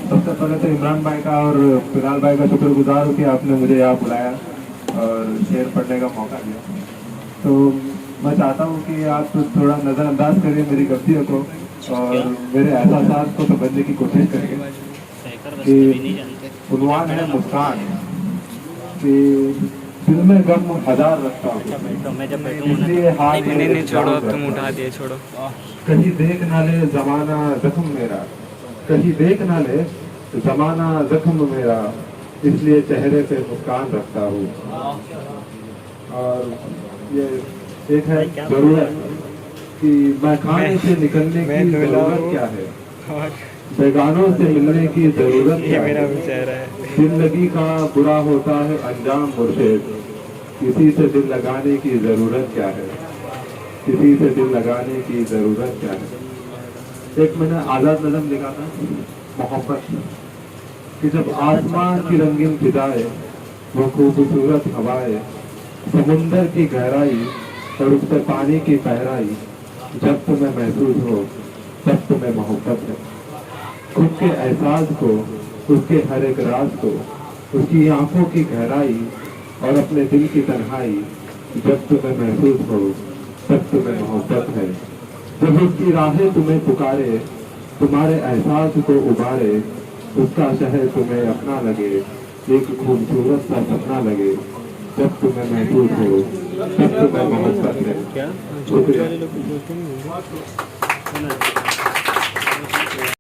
سب سے پہلے تو عمران بھائی کا اور بلال بھائی کا شکر گزار ہوں کہ آپ نے مجھے یہاں بلایا اور شعر پڑھنے کا موقع دیا. تو میں چاہتا ہوں کہ آپ تھوڑا نظر انداز کریے میری غلطیوں کو اور میرے احساسات کو سمجھنے کی کوشش کریے. کہ عنوان ہے مسکان کہ دل میں غم ہزار رکھتا ہوں اس لیے ہاتھ نہیں چھوڑو، اب تم رکھتا اٹھا ہوں. دیے، چھوڑو. کہیں دیکھ نہ لے زمانہ زخم میرا، کہیں دیکھ نہ لے زمانہ زخم میرا، اس لیے چہرے پہ مسکان رکھتا ہوں. اور یہ ایک ہے ضرورت کہ میں کھانے سے نکلنے کی ضرورت کیا ہے، بیگانوں سے ملنے کی ضرورت یہ کیا میرا ہے. بھی چہرہ ہے. زندگی کا برا ہوتا ہے انجام مرشد، کسی سے دل لگانے کی ضرورت کیا ہے، کسی سے دل لگانے کی ضرورت کیا ہے. ایک میں نے آزاد نظم لکھا تھا محبت کہ جب آسمان کی رنگین فضائے، وہ خوبصورت ہوائے، سمندر کی گہرائی اور اس سے پانی کی گہرائی، جب تمہیں محسوس ہو تب تمہیں محبت ہے. خود کے احساس کو، اس کے ہر ایک راز کو، اس کی آنکھوں کی گہرائی اور اپنے دل کی تنہائی، جب تمہیں محسوس ہو تب تمہیں محبت ہے. جب اس کی راہیں تمہیں پکارے، تمہارے احساس کو ابارے، اس کا شہر تمہیں اپنا لگے، ایک خوبصورت سا سپنا لگے، جب تمہیں محسوس ہو تب تمہیں محبت ہے. شکریہ.